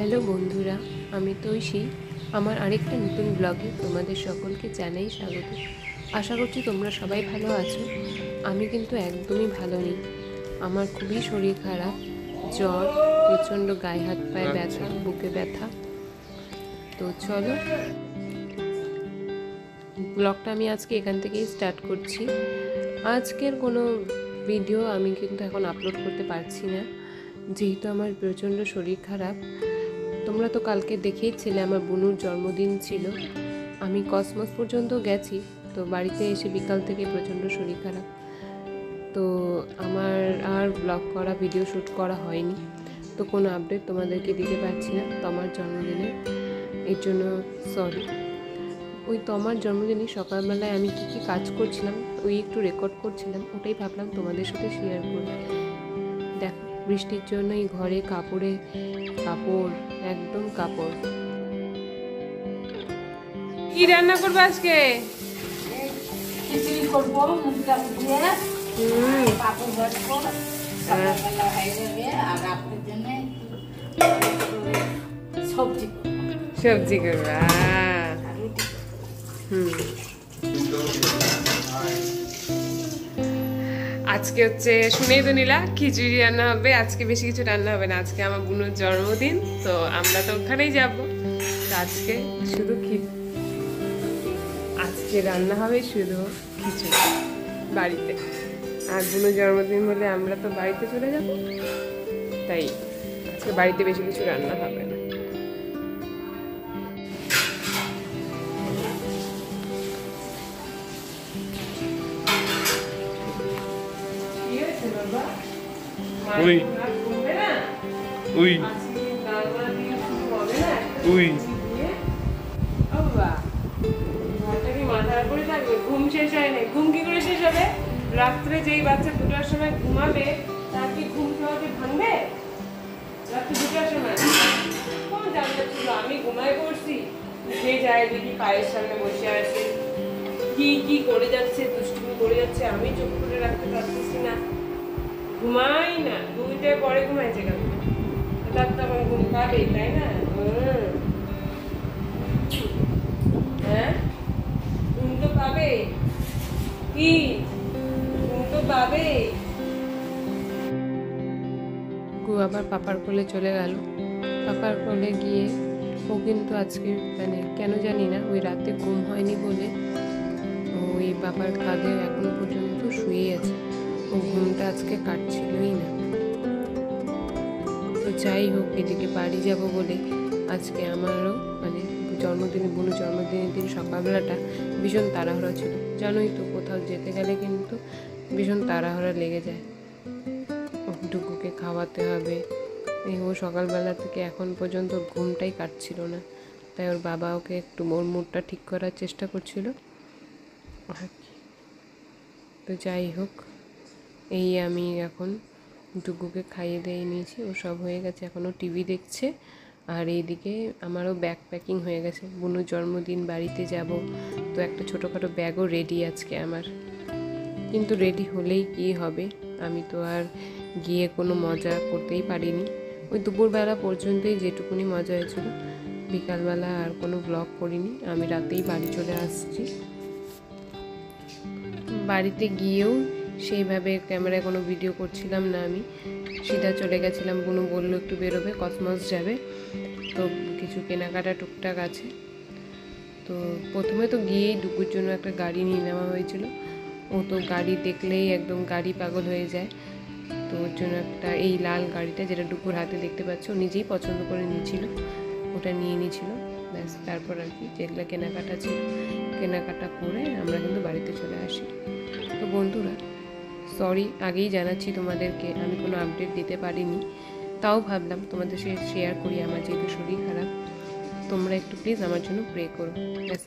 Hello বন্ধুরা, আমি তৈশী। আমার আরেকটা নতুন ব্লগে তোমাদের সকলকে জানাই স্বাগত। আশা করছি তোমরা সবাই ভালো আছো। আমি কিন্তু একদমই ভালো নেই। আমার খুবই শরীর খারাপ, জ্বর, প্রচণ্ড গায়ে হাত পায়ে ব্যথা, বুকে ব্যথা। তো চলো, ব্লগটা আমি আজকে এখান থেকেই স্টার্ট করছি। আজকের কোনো ভিডিও আমি কিন্তু এখন আপলোড করতে পারছি না, যেহেতু আমার প্রচণ্ড শরীর খারাপ। তোমরা তো কালকে দেখেইছিলে আমার বুনুর জন্মদিন ছিল। আমি কসমস পর্যন্ত গেছি, তো বাড়িতে এসে বিকাল থেকে প্রচণ্ড শরীর খারাপ। তো আমার আর ব্লগ করা, ভিডিও শ্যুট করা হয়নি। তো কোনো আপডেট তোমাদেরকে দিতে পারছি না তোমার জন্মদিনের, এর জন্য সরি। ওই তোমার জন্মদিনে সকালবেলায় আমি কী কী কাজ করছিলাম ওই একটু রেকর্ড করছিলাম, ওটাই ভাবলাম তোমাদের সাথে শেয়ার করি। দেখো, বৃষ্টির জন্য এই ঘরে কাপড়, একদম কাপড়। কি রান্না করবো আজকে? খিচুড়ি করবো, মুগটা দিয়ে পাপড় ভাজবো, সকালবেলা হয়ে যাবে। আর আপনার জন্য সবজি করবো। আজকে হচ্ছে শুনেই তো নিলা, খিচুড়ি রান্না হবে। আজকে বেশি কিছু রান্না হবে না, আজকে আমার বুনুর জন্মদিন, তো আমরা তো ওখানেই যাবো। আজকে শুধু আজকে রান্না হবে শুধু খিচুড়ি বাড়িতে। আর বুনুর জন্মদিন বলে আমরা তো বাড়িতে চলে যাব, তাই আজকে বাড়িতে বেশি কিছু রান্না হবে না। ঘুম শেষ হয় না। ঘুম কি করে শেষ হবে? রাত্রে যেই বাচ্চা 2টার সময় ঘুমাবে তার কি ঘুম সহজে ভাঙবে? রাত্রে 2টার সময় কোন জানতে ছিল আমি ঘুমায় পড়ছি, উঠে যায় দেখি পায়ের সামনে বসে আছে, কি করে যাচ্ছে, দুষ্টুমি করে যাচ্ছে। আমি চোখ করে রাখতে পারতেছি না, ঘুমাই না। 2টার পরে ঘুমাইছে কেন? তার তো আমার ঘুম পাবেই, তাই না? হ্যাঁ, ঘুম তো পাবে। কি ঘুম তো পাবে। গু আবার পাপার কোলে চলে গেল। পাপার কোলে গিয়ে ও কিন্তু আজকে কেন জানি না, ওই রাতে ঘুম হয়নি বলে ওই বাবার কাঁধে এখন পর্যন্ত শুয়ে আছে। ও ঘুমটা আজকে কাটছিলই না। তো যাই হোক, এদিকে বাড়ি যাব বলে আজকে আমারও বুনু জন্মদিনের দিন সকালবেলাটা ভীষণ তাড়াহুড়া ছিল। জানোই তো, কোথাও যেতে গেলে কিন্তু ভীষণ তাড়াহুড়া লেগে যায়। ডুগুকে খাওয়াতে হবে। ও সকালবেলা থেকে এখন পর্যন্ত ঘুমটাই কাটছিল না, তাই ওর বাবা ওকে একটু ওর মুডটা ঠিক করার চেষ্টা করছিল। তো যাই হোক, এই আমি এখন ডুগুকে খাইয়ে দিয়ে নিয়েছি, ও সব হয়ে গেছে। এখনও টিভি দেখছে। আর এইদিকে আমারও ব্যাগ প্যাকিং হয়ে গেছে। বুনুর জন্মদিন, বাড়িতে যাব, তো একটা ছোটোখাটো ব্যাগও রেডি আজকে আমার। কিন্তু রেডি হলেই কি হবে, আমি তো আর গিয়ে কোনো মজা করতেই পারিনি। ওই দুপুরবেলা পর্যন্তই যেটুকুনি মজা হয়েছিল, বিকালবেলা আর কোনো ব্লগ করিনি। আমি রাতেই বাড়ি চলে আসছি। বাড়িতে গিয়েও সেইভাবে ক্যামেরায় কোনো ভিডিও করছিলাম না, আমি সিধা চলে গেছিলাম। বুনু বললো একটু বেরোবে, কসমস যাবে, তো কিছু কেনাকাটা টুকটাক আছে। তো প্রথমে তো গিয়েই ডুগুর জন্য একটা গাড়ি নিয়ে নেওয়া হয়েছিল। ও তো গাড়ি দেখলেই একদম গাড়ি পাগল হয়ে যায়। তো ওর জন্য একটা এই লাল গাড়িটা, যেটা ডুগুর হাতে দেখতে পাচ্ছ, ও নিজেই পছন্দ করে নিয়েছিল, ওটা নিয়ে নিয়েছিল। ব্যাস, তারপর আর কি যেগুলো কেনাকাটা ছিল কেনাকাটা করে আমরা কিন্তু বাড়িতে চলে আসি। তো বন্ধুরা, সরি আগেই জানাচ্ছি তোমাদেরকে, আমি কোনো আপডেট দিতে পারিনি। তাও ভাবলাম তোমাদের সাথে শেয়ার করি। আমার যেহেতু শরীর খারাপ, তোমরা একটু প্লিজ আমার জন্য প্রে করো। ব্যাস,